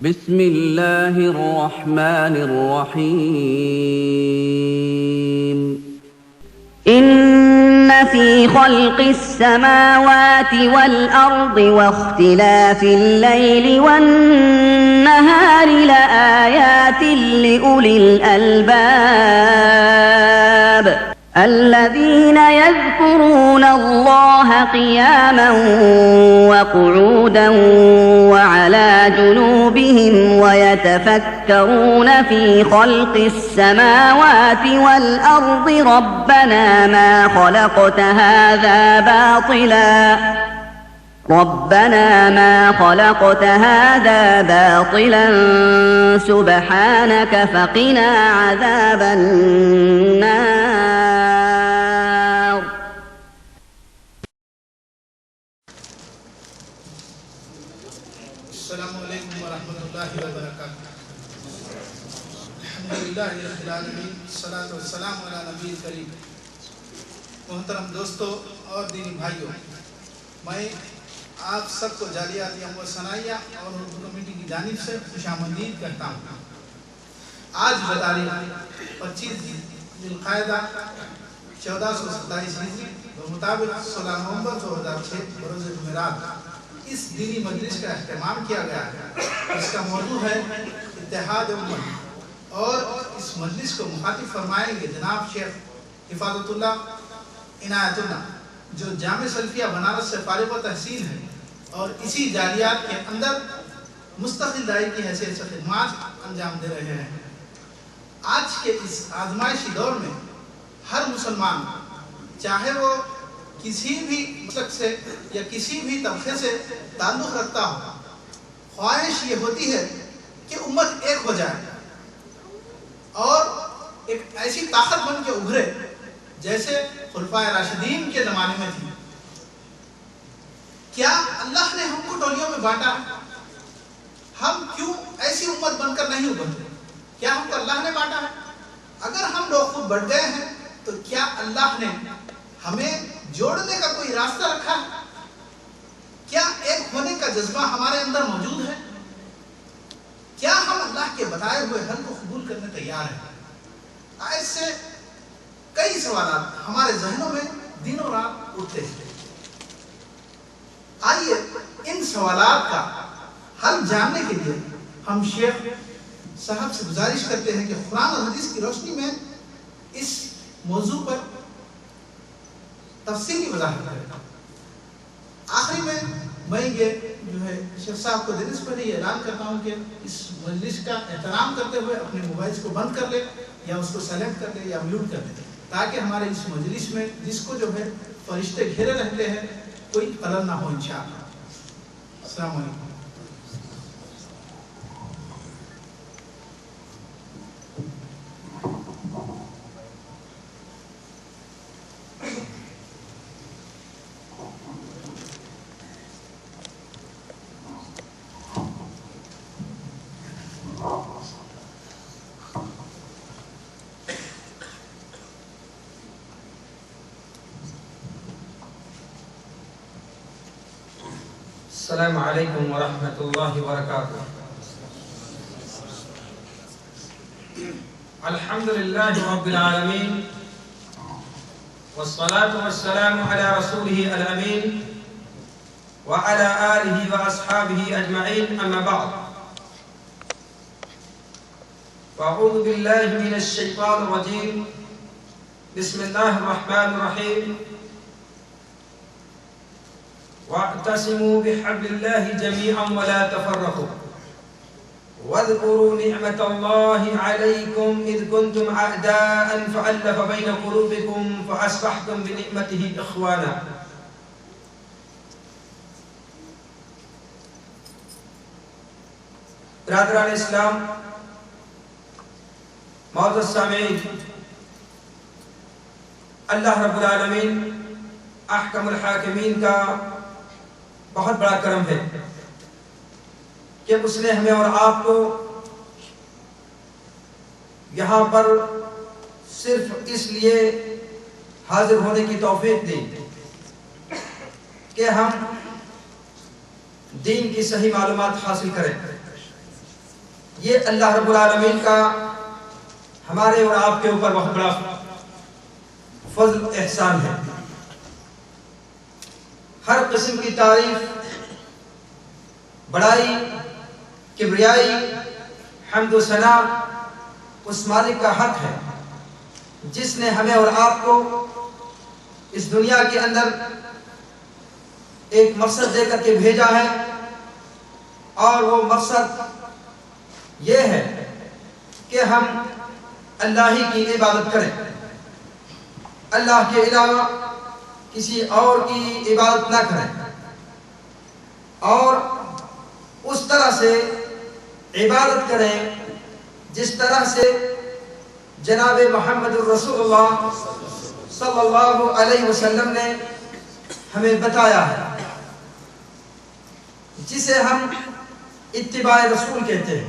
بسم الله الرحمن الرحيم إن في خلق السماوات والأرض واختلاف الليل والنهار لآيات لأولي الألباب الذين يذكرون الله قياما وقعودا وعلى جنوبهم ويتفكرون في خلق السماوات والأرض ربنا ما خلقت هذا باطلا سبحانك فقنا عذاب النار. السلام علیکم ورحمۃ اللہ وبرکاتہ. الحمدللہ رب العالمین والصلاۃ والسلام علی نبی کریم. محترم دوستو اور دینی بھائیوں، میں آپ سب کو جالیات و ثنائیہ اور اردو کمیٹی کی جانب سے خوش آمدید کرتا ہوں. آج بتاریخ 25 ذوالقعدہ 1427 ہجری مطابق 16 نومبر 2006 بروز جمعرات اس دینی مجلس کا اہتمام کیا گیا ہے. اس کا موضوع ہے اتحاد امت، اور اس مجلس کو مخاطب فرمائیں گے جناب شیخ حفاظت اللہ عنایت اللہ، جو جامع سلفیہ بنارس سے فارغ و تحصیل ہے اور اسی جالیات کے اندر مستقل داعی کی حیثیت سے خدمات انجام دے رہے ہیں. آج کے اس آزمائشی دور میں ہر مسلمان، چاہے وہ کسی بھی مسلک سے یا کسی بھی طبقے سے تعلق رکھتا ہو، خواہش یہ ہوتی ہے کہ امت ایک ہو جائے اور ایک ایسی طاقت بن کے ابھرے جیسے خلفائے راشدین کے زمانے میں تھی. کیا اللہ نے ہم کو ٹولیوں میں بانٹا ہے؟ ہم کیوں ایسی امت بن کر نہیں ابھرتے؟ کیا ہم کو اللہ نے بانٹا ہے؟ اگر ہم لوگ خود بڑھ گئے ہیں تو کیا اللہ نے ہمیں جوڑنے کا کوئی راستہ رکھا ہے؟ کیا ایک ہونے کا جذبہ ہمارے اندر موجود ہے؟ کیا ہم اللہ کے بتائے ہوئے حل کو قبول کرنے تیار ہیں؟ ایسے کئی سوالات ہمارے ذہنوں میں دن و رات اٹھتے ہیں. آئیے ان سوالات کا حل جاننے کے لیے ہم شیخ صاحب سے گزارش کرتے ہیں کہ قرآن اور حدیث کی روشنی میں اس موضوع پر تفصیلی وضاحت کریں. آخری میں یہ جو ہے شیخ صاحب کو دینے سے پہلے یہ اعلان کرتا ہوں کہ اس مجلس کا احترام کرتے ہوئے اپنے موبائل کو بند کر لے یا اس کو سیلیکٹ کر لے یا میوٹ کر دے، تاکہ ہمارے اس مجلس میں جس کو جو ہے فرشتے گھیرے رہتے ہیں کوئی خلل نہ ہو انشاءاللہ. السلام علیکم. السلام علیکم ورحمۃ اللہ وبرکاتہ. الحمدللہ رب العالمین والصلاة والسلام علی رسولہ الامین وعلی آلہ واصحابہ اجمعین، اما بعد. فاعوذ باللہ من الشیطان الرجیم. بسم اللہ الرحمن الرحیم. واعتصموا بحبل الله جميعا ولا تفرقوا واذكروا نعمة الله عليكم إذ كنتم أعداء فألف بين قلوبكم فأصبحتم بنعمته إخوانا. برادران اسلام، معزز سامعین، اللہ رب العالمین احکم الحاکمین کا بہت بڑا کرم ہے کہ اس نے ہمیں اور آپ کو یہاں پر صرف اس لیے حاضر ہونے کی توفیق دی کہ ہم دین کی صحیح معلومات حاصل کریں. یہ اللہ رب العالمین کا ہمارے اور آپ کے اوپر بہت بڑا فضل احسان ہے۔ ہر قسم کی تعریف، بڑائی، کبریائی، حمد و ثنا اس مالک کا حق ہے جس نے ہمیں اور آپ کو اس دنیا کے اندر ایک مقصد دے کر کے بھیجا ہے، اور وہ مقصد یہ ہے کہ ہم اللہ ہی کی عبادت کریں، اللہ کے علاوہ کسی اور کی عبادت نہ کریں، اور اس طرح سے عبادت کریں جس طرح سے جناب محمد الرسول اللہ صلی اللہ علیہ وسلم نے ہمیں بتایا ہے، جسے ہم اتباع رسول کہتے ہیں،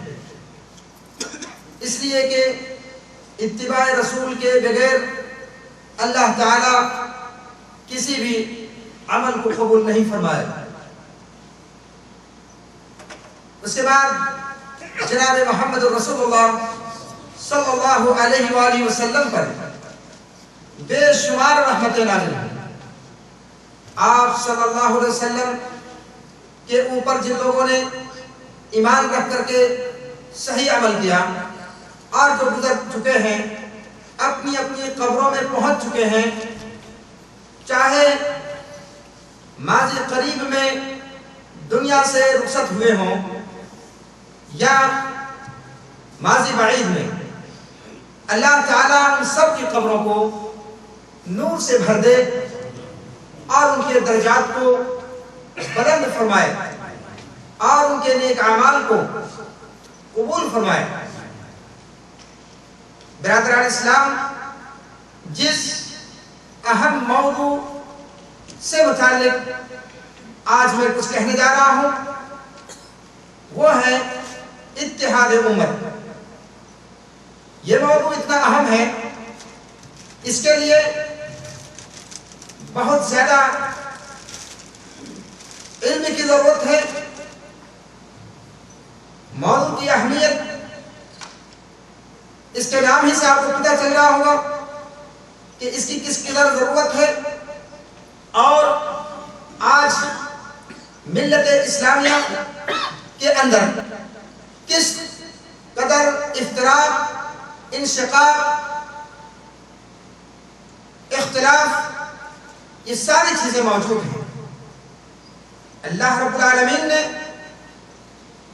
اس لیے کہ اتباع رسول کے بغیر اللہ تعالی کسی بھی عمل کو قبول نہیں فرمائے۔ اس کے بعد جناب محمد رسول اللہ صلی اللہ علیہ وآلہ وسلم پر بے شمار رحمتیں نازل ہیں۔ آپ صلی اللہ علیہ وسلم کے اوپر جن لوگوں نے ایمان رکھ کر کے صحیح عمل کیا اور جو گزر چکے ہیں، اپنی اپنی قبروں میں پہنچ چکے ہیں، چاہے ماضی قریب میں دنیا سے رخصت ہوئے ہوں یا ماضی بعید میں، اللہ تعالیٰ ان سب کی قبروں کو نور سے بھر دے اور ان کے درجات کو بلند فرمائے اور ان کے نیک اعمال کو قبول فرمائے۔ برادران اسلام، جس اہم موضوع سے متعلق آج میں کچھ کہنے جا رہا ہوں وہ ہے اتحاد امت۔ یہ موضوع اتنا اہم ہے، اس کے لیے بہت زیادہ علم کی ضرورت ہے۔ موضوع کی اہمیت اس کے نام ہی سے آپ کو پتہ چل رہا ہوگا کہ اس کی کس قدر ضرورت ہے، اور آج ملت اسلامیہ کے اندر کس قدر افتراق، انشقاق، اختلاف، یہ ساری چیزیں موجود ہیں۔ اللہ رب العالمین نے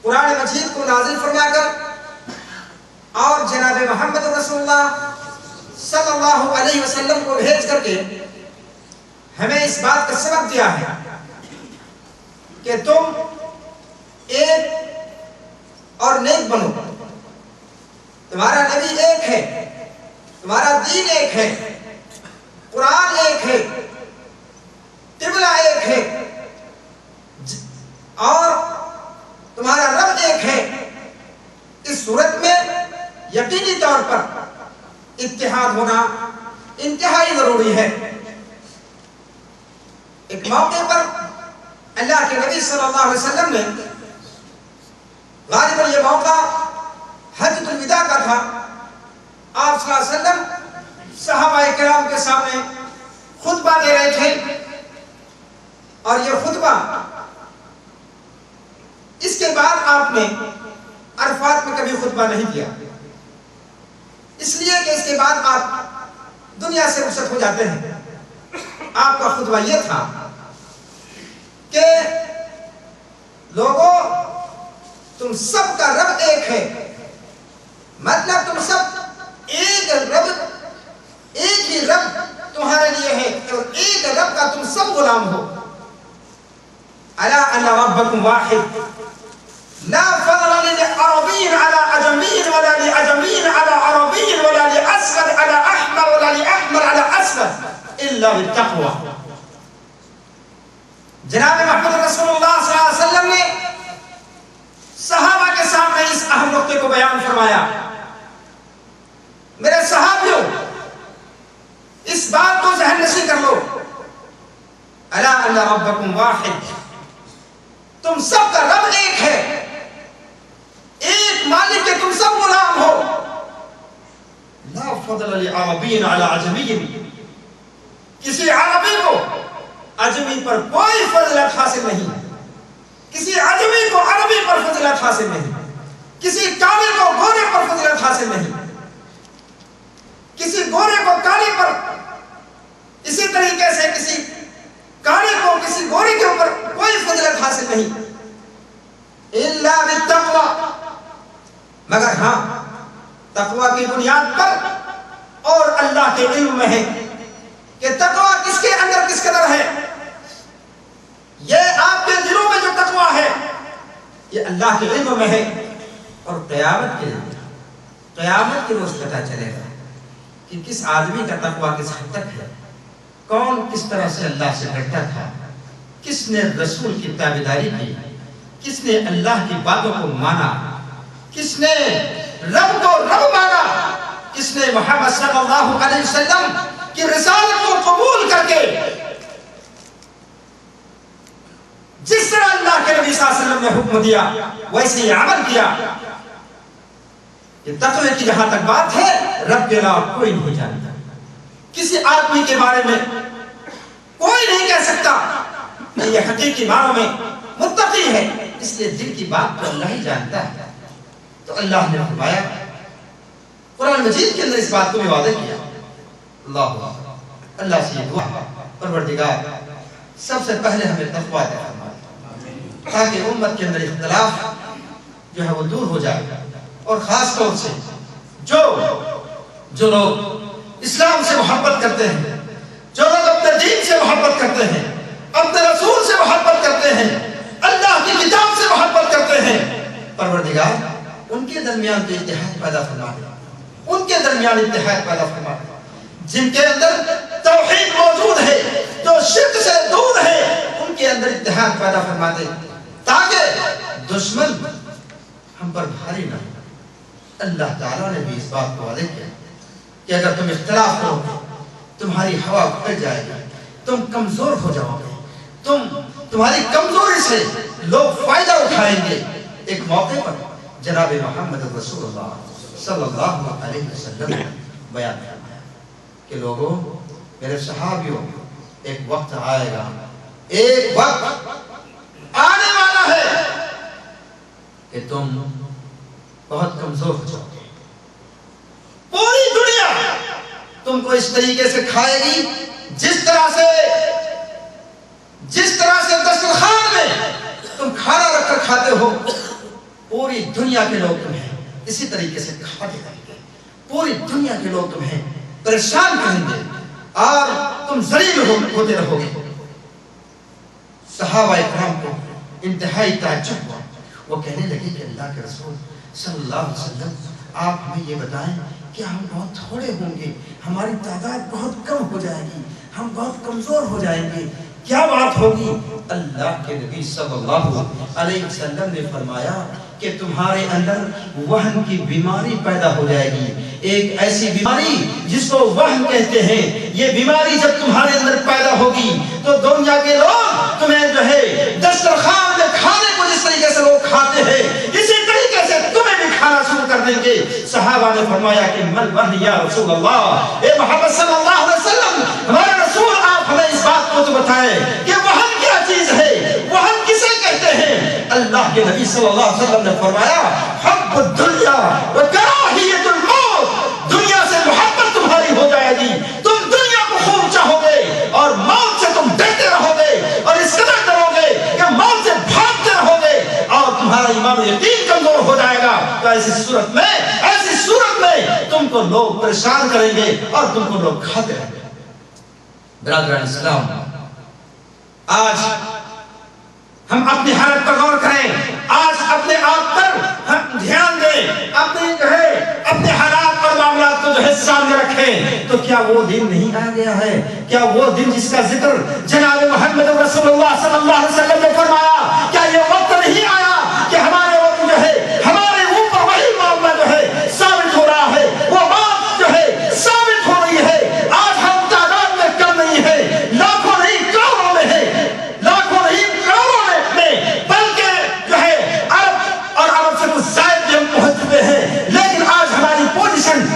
قرآن مجید کو نازل فرما کر اور جناب محمد رسول اللہ صلی اللہ علیہ وسلم کو بھیج کر کے ہمیں اس بات کا سبق دیا ہے کہ تم ایک اور نیک بنو، تمہارا نبی ایک ہے، تمہارا دین ایک ہے، قرآن ایک ہے، قبلہ ایک ہے، اور تمہارا رب ایک ہے۔ اس صورت میں یقینی طور پر اتحاد ہونا انتہائی ضروری ہے۔ ایک موقع پر اللہ کے نبی صلی اللہ علیہ وسلم نے، غالباً یہ موقع حجۃ الوداع کا تھا، آپ صلی اللہ علیہ وسلم صحابہ کرام کے سامنے خطبہ دے رہے تھے، اور یہ خطبہ اس کے بعد آپ نے عرفات میں کبھی خطبہ نہیں دیا، اس لیے کہ اس کے بعد آپ دنیا سے رخصت ہو جاتے ہیں۔ آپ کا خطبہ یہ تھا کہ لوگوں، تم سب کا رب ایک ہے، مطلب تم سب ایک رب، ایک ہی رب تمہارے لیے ہے، اور ایک رب کا تم سب غلام ہو۔ الا ان ربکم واحد لا فضل لعربی على عجمی ولا لعجمی على عربی ولا لاسود على احمر ولا لاحمر على اسود الا بالتقوى۔ جناب محمد رسول اللہ صلی اللہ علیہ وسلم نے صحابہ کے سامنے اس اہم نقطے کو بیان فرمایا۔ میرے صحابیوں، اس بات کو ذہن نشین کر لو، الا ان ربکم واحد، تم سب کا رب ایک ہے، ایک مالک کے فضل لعربی علی عجمی، کسی عربی کو عجمی پر کوئی فضیلت حاصل نہیں، کسی عجمی کو عربی پر فضیلت حاصل نہیں، کسی کالے کو گورے پر فضیلت حاصل نہیں، کسی گورے کو کالے پر، اسی طریقے سے کسی کالے کو کسی گورے کے اوپر کوئی فضیلت حاصل نہیں، الا بالتقوی، مگر ہاں تقوی کی بنیاد پر اور اللہ کے علم میں ہے کہ تقوی کس کے اندر کس قدر ہے۔ یہ آپ کے دلوں میں جو تقوی ہے یہ اللہ کے علم میں ہے، اور قیامت کے روز پتہ چلے گا کہ کس آدمی کا تقوی کس حد تک ہے، کون کس طرح سے اللہ سے ڈرتا تھا، کس نے رسول کی تابعداری کی، کس نے اللہ کی باتوں کو مانا، کس نے رب کو رب مانا، کس نے محمد صلی اللہ علیہ وسلم کی رسالت کو قبول کر کے جس طرح اللہ کے نبی صلی اللہ علیہ وسلم نے حکم دیا ویسے ہی عمل کیا۔ یہ تقوی کی جہاں تک بات ہے، رب کے علاوہ کوئی نہیں جانتا، کسی آدمی کے بارے میں کوئی نہیں کہہ سکتا کہ یہ حقیقی معنوں میں متقی ہے، اس لیے دل کی بات تو اللہ ہی جانتا ہے۔ تو اللہ نے فرمایا قرآن مجید کے اندر اس بات کو بھی واضح کیا۔ اللہ سے یہ دعا، پروردگار سب سے پہلے ہمیں تقوی عطا فرما تاکہ امت کے اندر اختلاف جو ہے وہ دور ہو جائے، اور خاص طور سے جو لوگ اسلام سے محبت کرتے ہیں، جو لوگ اپنے دین سے محبت کرتے ہیں، اپنے رسول سے محبت کرتے ہیں، اللہ کی کتاب سے محبت کرتے ہیں، پروردگار ان کے درمیان تو اتحاد پیدا فرما دے، ان کے درمیان اتحاد پیدا فرما دے، جن کے اندر توحید موجود ہے، جو شرک سے دور ہے، ان کے اندر اتحاد پیدا فرما دے تاکہ دشمن ہم پر بھاری نہ ہو۔ اللہ تعالیٰ نے بھی اس بات کو واضح کیا کہ اگر تم اختلاف کرو گے تمہاری ہوا پھیل جائے گی، تم کمزور ہو جاؤ گے، تمہاری کمزوری سے لوگ فائدہ اٹھائیں گے۔ ایک موقع پر جناب محمد رسول اللہ صلی اللہ علیہ وسلم نے بیان فرمایا کہ لوگوں، میرے صحابیوں، ایک وقت آئے گا، ایک وقت آنے والا ہے کہ تم بہت کمزور ہو جاؤ گے، پوری دنیا تم کو اس طریقے سے کھائے گی جس طرح سے دسترخوان میں تم کھانا رکھ کر کھاتے ہو، پوری دنیا کے لوگ تمہیں اسی طریقے سے کھاتے رہیں گے، پوری دنیا کے لوگ تمہیں پریشان کریں گے اور تم ذلیل ہوتے رہو گے۔ صحابہ کرام کو انتہائی تعجب ہوا، وہ کہنے لگے کہ اللہ کے رسول صلی اللہ علیہ وسلم آپ ہمیں یہ بتائیں کہ ہم بہت تھوڑے ہوں گے، ہماری تعداد بہت کم ہو جائے گی، ہم بہت کمزور ہو جائیں گے، کیا بات ہوگی؟ اللہ کے نبی صلی اللہ علیہ وسلم نے فرمایا کہ تمہارے اندر وہن کی بیماری پیدا ہو جائے گی، ایک ایسی بیماری جس کو وہن کہتے ہیں۔ یہ بیماری جب تمہارے اندر پیدا ہوگی تو دنیا کے لوگ تمہیں جو ہے دسترخوان میں کھانے کو جس طریقے سے لوگ کھاتے ہیں اسی طریقے سے تمہیں بھی کھانا شروع کر دیں گے۔ صحابہ نے فرمایا کہ من وہن یا رسول اللہ، اے محمد صلی اللہ علیہ وسلم، ہمارے رسول آپ ہمیں اس بات کو تو بتائیں کہ وہن کیا چیز ہے، وہن کسے کہتے ہیں؟ اللہ کے نبی صلی اللہ علیہ وسلم نے فرمایا حب الدنیا و کراہیت الموت، دنیا سے محبت تمہاری ہو جائے گی، تم دنیا کو خوب چاہو گے اور موت سے تم ڈرتے رہو گے، اور اس قدر ڈرو گے کہ موت سے بھاگتے رہو گے، اور تمہارا ایمان یقین کمزور ہو جائے گا۔ تو ایسی صورت میں تم کو لوگ پریشان کریں گے اور تم کو لوگ کھاتے رہیں گے۔ برادران اسلام، آج ہم اپنی حالت پر غور کریں، آج اپنے آپ پر ہم دھیان دیں، اپنے حالات اور معاملات کو سامنے رکھیں۔ تو کیا وہ دن نہیں آ گیا ہے؟ کیا وہ دن جس کا ذکر جناب محمد رسول اللہ صلی اللہ علیہ وسلم نے فرمایا کہ